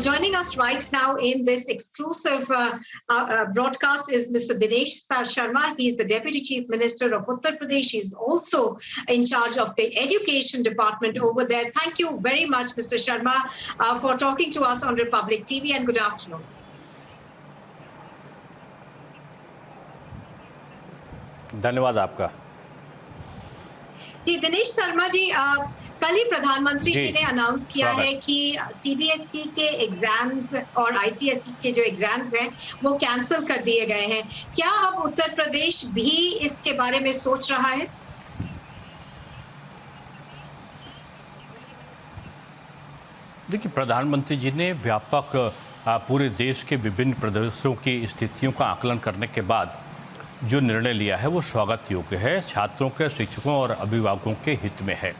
Joining us right now in this exclusive broadcast is Mr. Dinesh Sharma. He is the Deputy Chief Minister of Uttar Pradesh. He is also in charge of the Education Department over there. Thank you very much, Mr. Sharma, for talking to us on Republic TV, and good afternoon. धन्यवाद आपका। जी दिनेश शर्मा जी, कल ही प्रधानमंत्री जी ने announce किया है कि CBSE के exams और आईसीएसई के जो एग्जाम्स हैं वो कैंसिल कर दिए गए हैं। क्या अब उत्तर प्रदेश भी इसके बारे में सोच रहा है? देखिए, प्रधानमंत्री जी ने व्यापक पूरे देश के विभिन्न प्रदेशों की स्थितियों का आकलन करने के बाद जो निर्णय लिया है वो स्वागत योग्य है। छात्रों के, शिक्षकों और अभिभावकों के हित में है,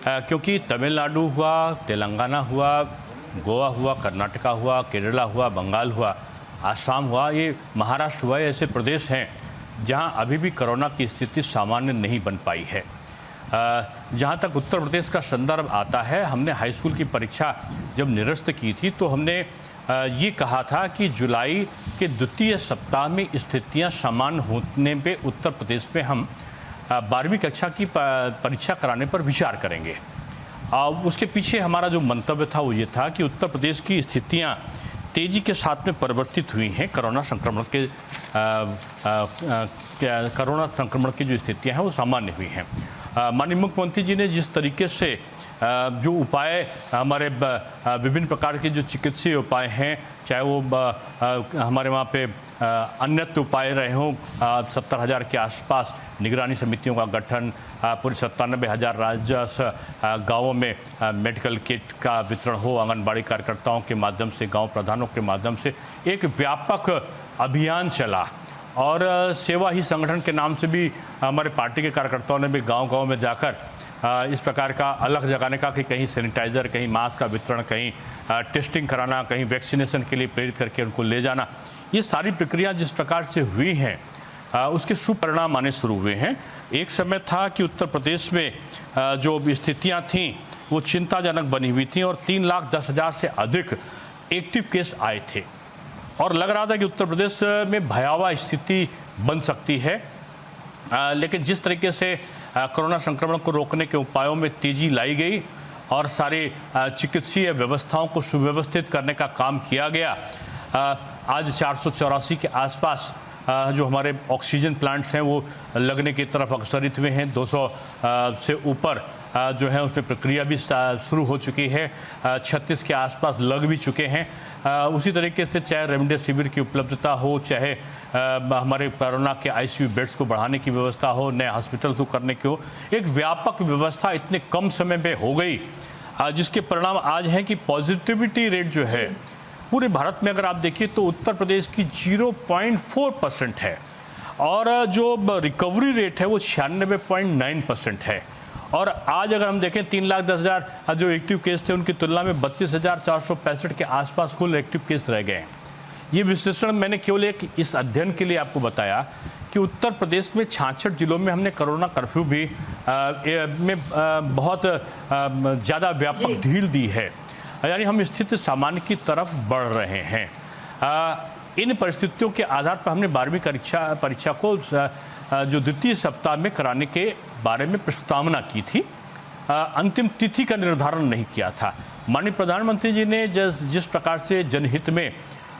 क्योंकि तमिलनाडु हुआ, तेलंगाना हुआ, गोवा हुआ, कर्नाटका हुआ, केरला हुआ, बंगाल हुआ, आसाम हुआ, ये महाराष्ट्र हुआ, ऐसे प्रदेश हैं जहां अभी भी कोरोना की स्थिति सामान्य नहीं बन पाई है। जहां तक उत्तर प्रदेश का संदर्भ आता है, हमने हाई स्कूल की परीक्षा जब निरस्त की थी तो हमने ये कहा था कि जुलाई के द्वितीय सप्ताह में स्थितियां सामान्य होने पे उत्तर प्रदेश में हम 12वीं कक्षा की परीक्षा कराने पर विचार करेंगे। उसके पीछे हमारा जो मंतव्य था वो ये था कि उत्तर प्रदेश की स्थितियां तेज़ी के साथ में परिवर्तित हुई हैं। कोरोना संक्रमण की जो स्थितियां हैं वो सामान्य हुई हैं। माननीय मुख्यमंत्री जी ने जिस तरीके से जो उपाय हमारे विभिन्न प्रकार के जो चिकित्सीय उपाय हैं, चाहे वो हमारे वहाँ पे अन्यत्र उपाय रहे हों, 70,000 के आसपास निगरानी समितियों का गठन, पूरे 97,000 राजस्व गाँवों में मेडिकल किट का वितरण हो, आंगनबाड़ी कार्यकर्ताओं के माध्यम से, गांव प्रधानों के माध्यम से एक व्यापक अभियान चला। और सेवा ही संगठन के नाम से भी हमारे पार्टी के कार्यकर्ताओं ने भी गांव-गांव में जाकर इस प्रकार का अलग जगाने का कि कहीं सैनिटाइज़र, कहीं मास्क का वितरण, कहीं टेस्टिंग कराना, कहीं वैक्सीनेशन के लिए प्रेरित करके उनको ले जाना, ये सारी प्रक्रिया जिस प्रकार से हुई हैं उसके सुपरिणाम आने शुरू हुए हैं। एक समय था कि उत्तर प्रदेश में जो स्थितियां थीं वो चिंताजनक बनी हुई थी और 3,10,000 से अधिक एक्टिव केस आए थे और लग रहा था कि उत्तर प्रदेश में भयावह स्थिति बन सकती है। लेकिन जिस तरीके से कोरोना संक्रमण को रोकने के उपायों में तेजी लाई गई और सारे चिकित्सीय व्यवस्थाओं को सुव्यवस्थित करने का काम किया गया, आज 484 के आसपास जो हमारे ऑक्सीजन प्लांट्स हैं वो लगने की तरफ अग्रसरित हुए हैं। 200 से ऊपर जो है उसमें प्रक्रिया भी शुरू हो चुकी है। 36 के आसपास लग भी चुके हैं। उसी तरीके से चाहे रेमडेसिविर की उपलब्धता हो, चाहे हमारे कोरोना के आईसीयू बेड्स को बढ़ाने की व्यवस्था हो, नए हॉस्पिटल्स को करने की हो, एक व्यापक व्यवस्था इतने कम समय में हो गई, जिसके परिणाम आज हैं कि पॉजिटिविटी रेट जो है पूरे भारत में अगर आप देखिए तो उत्तर प्रदेश की 0.4% है और जो रिकवरी रेट है वो 96.9% है। और आज अगर हम देखें 3,10,000 जो एक्टिव केस थे उनकी तुलना में 32,465 के आसपास कुल एक्टिव केस रह गए हैं। ये विश्लेषण मैंने केवल एक इस अध्ययन के लिए आपको बताया कि उत्तर प्रदेश में 66 जिलों में हमने कोरोना कर्फ्यू भी बहुत ज़्यादा व्यापक ढील दी है, यानी हम स्थिति सामान्य की तरफ बढ़ रहे हैं। इन परिस्थितियों के आधार पर हमने 12वीं परीक्षा को जो द्वितीय सप्ताह में कराने के बारे में प्रस्तावना की थी। अंतिम तिथि का निर्धारण नहीं किया था। माननीय प्रधानमंत्री जी ने जिस प्रकार से जनहित में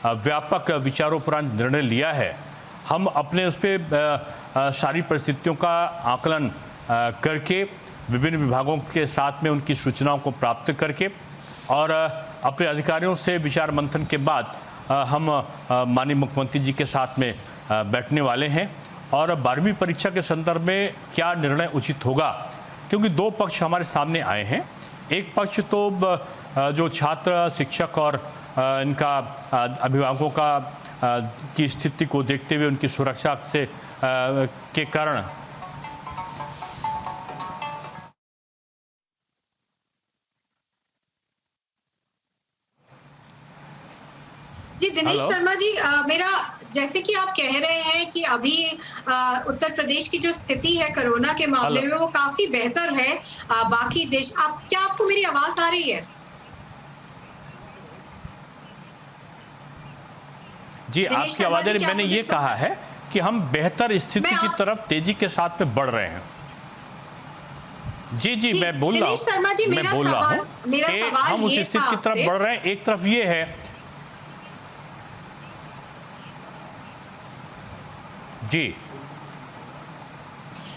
व्यापक विचारोपरांत निर्णय लिया है, हम अपने उस पर सारी परिस्थितियों का आकलन करके विभिन्न विभागों के साथ में उनकी सूचनाओं को प्राप्त करके और अपने अधिकारियों से विचार मंथन के बाद हम माननीय मुख्यमंत्री जी के साथ में बैठने वाले हैं और 12वीं परीक्षा के संदर्भ में क्या निर्णय उचित होगा, क्योंकि दो पक्ष हमारे सामने आए हैं। एक पक्ष तो जो छात्र, शिक्षक और इनका अभिभावकों की स्थिति को देखते हुए उनकी सुरक्षा से के कारण जी दिनेश शर्मा जी, मेरा जैसे कि आप कह रहे हैं कि अभी उत्तर प्रदेश की जो स्थिति है कोरोना के मामले में वो काफी बेहतर है बाकी देश। क्या आपको मेरी आवाज आ रही है? जी, आपकी आवाज़ें, मैंने ये कहा है कि हम बेहतर स्थिति की तरफ तेजी के साथ में बढ़ रहे हैं। जी जी, मैं बोल रहा हूँ कि हम उस स्थिति की तरफ बढ़ रहे हैं। एक तरफ ये है, जी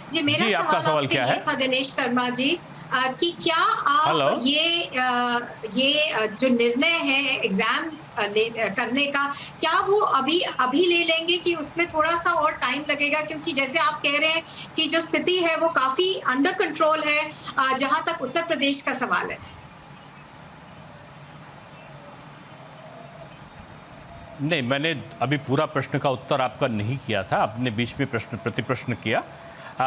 जी, मेरा आपका सवाल क्या है? था दिनेश शर्मा जी कि क्या आप ये जो निर्णय है एग्जाम्स करने का, क्या वो अभी ले लेंगे कि उसमें थोड़ा सा और टाइम लगेगा? क्योंकि जैसे आप कह रहे हैं कि जो स्थिति है वो काफी अंडर कंट्रोल है जहां तक उत्तर प्रदेश का सवाल है। नहीं, मैंने अभी पूरा प्रश्न का उत्तर आपका नहीं किया था, अपने बीच में प्रतिप्रश्न किया।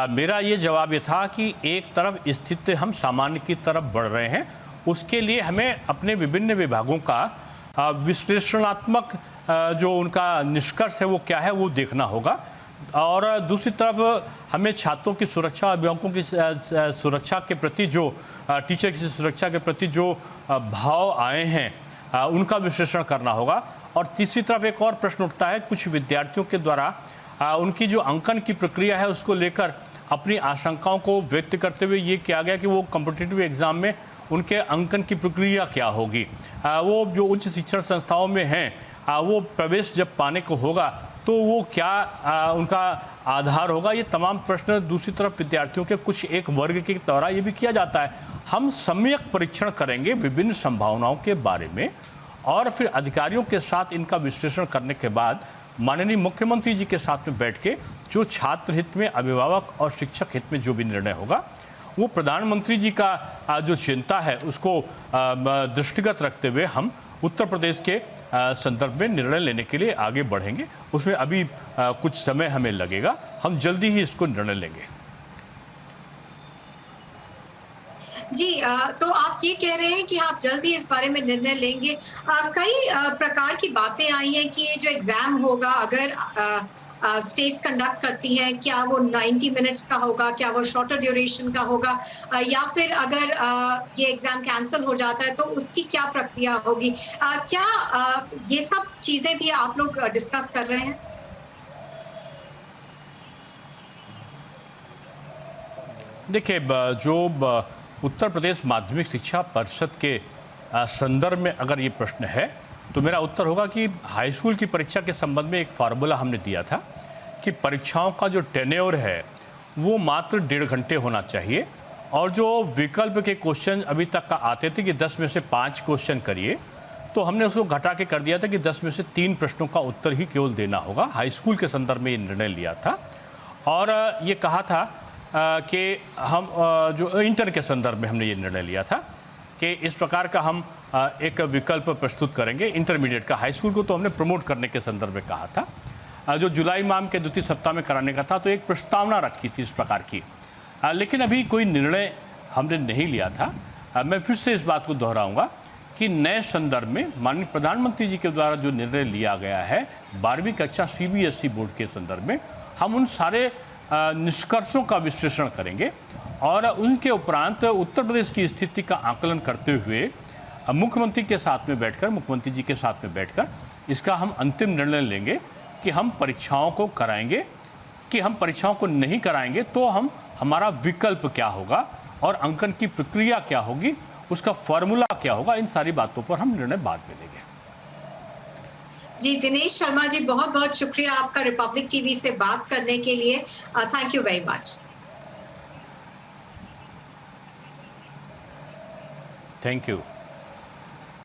मेरा ये जवाब ये था कि एक तरफ स्थिति हम सामान्य की तरफ बढ़ रहे हैं, उसके लिए हमें अपने विभिन्न विभागों का विश्लेषणात्मक जो उनका निष्कर्ष है वो क्या है वो देखना होगा। और दूसरी तरफ हमें छात्रों की सुरक्षा, अभिभावकों की सुरक्षा के प्रति जो टीचर की सुरक्षा के प्रति जो भाव आए हैं उनका विश्लेषण करना होगा। और तीसरी तरफ एक और प्रश्न उठता है, कुछ विद्यार्थियों के द्वारा उनकी जो अंकन की प्रक्रिया है उसको लेकर अपनी आशंकाओं को व्यक्त करते हुए ये किया गया कि वो कॉम्पिटिटिव एग्जाम में उनके अंकन की प्रक्रिया क्या होगी, वो जो उच्च शिक्षण संस्थाओं में हैं वो प्रवेश जब पाने को होगा तो वो क्या उनका आधार होगा। ये तमाम प्रश्न दूसरी तरफ विद्यार्थियों के कुछ एक वर्ग के द्वारा ये भी किया जाता है। हम सम्यक परीक्षण करेंगे विभिन्न संभावनाओं के बारे में और फिर अधिकारियों के साथ इनका विश्लेषण करने के बाद माननीय मुख्यमंत्री जी के साथ में बैठ के जो छात्र हित में, अभिभावक और शिक्षक हित में जो भी निर्णय होगा वो प्रधानमंत्री जी का जो चिंता है उसको दृष्टिगत रखते हुए हम उत्तर प्रदेश के संदर्भ में निर्णय लेने के लिए आगे बढ़ेंगे। उसमें अभी कुछ समय हमें लगेगा, हम जल्दी ही इसको निर्णय लेंगे। जी, तो आप ये कह रहे हैं कि आप जल्दी इस बारे में निर्णय लेंगे। कई प्रकार की बातें आई हैं कि ये जो एग्जाम होगा अगर स्टेट्स कंडक्ट करती हैं, क्या वो 90 मिनट्स का होगा, क्या वो शॉर्टर ड्यूरेशन का होगा, या फिर अगर ये एग्जाम कैंसिल हो जाता है तो उसकी क्या प्रक्रिया होगी? क्या ये सब चीजें भी आप लोग डिस्कस कर रहे हैं? देखिए, जो उत्तर प्रदेश माध्यमिक शिक्षा परिषद के संदर्भ में अगर ये प्रश्न है तो मेरा उत्तर होगा कि हाई स्कूल की परीक्षा के संबंध में एक फार्मूला हमने दिया था कि परीक्षाओं का जो टेन्योर है वो मात्र 1.5 घंटे होना चाहिए और जो विकल्प के क्वेश्चन अभी तक का आते थे कि 10 में से 5 क्वेश्चन करिए, तो हमने उसको घटा के कर दिया था कि 10 में से 3 प्रश्नों का उत्तर ही केवल देना होगा। हाई स्कूल के संदर्भ में ये निर्णय लिया था और ये कहा था कि हम जो इंटर के संदर्भ में हमने ये निर्णय लिया था कि इस प्रकार का हम एक विकल्प प्रस्तुत करेंगे इंटरमीडिएट का। हाई स्कूल को तो हमने प्रमोट करने के संदर्भ में कहा था, जो जुलाई माह के द्वितीय सप्ताह में कराने का था, तो एक प्रस्तावना रखी थी इस प्रकार की, लेकिन अभी कोई निर्णय हमने नहीं लिया था। मैं फिर से इस बात को दोहराऊंगा कि नए संदर्भ में माननीय प्रधानमंत्री जी के द्वारा जो निर्णय लिया गया है 12वीं कक्षा CBSE बोर्ड के संदर्भ में, हम उन सारे निष्कर्षों का विश्लेषण करेंगे और उनके उपरांत उत्तर प्रदेश की स्थिति का आकलन करते हुए मुख्यमंत्री के साथ में बैठकर, मुख्यमंत्री जी के साथ में बैठकर इसका हम अंतिम निर्णय लेंगे कि हम परीक्षाओं को कराएंगे कि हम परीक्षाओं को नहीं कराएंगे तो हमारा विकल्प क्या होगा और अंकन की प्रक्रिया क्या होगी, उसका फॉर्मूला क्या होगा। इन सारी बातों पर हम निर्णय बाद में लेंगे। जी, दिनेश शर्मा जी, बहुत बहुत शुक्रिया आपका रिपब्लिक टीवी से बात करने के लिए। Thank you very much. Thank you.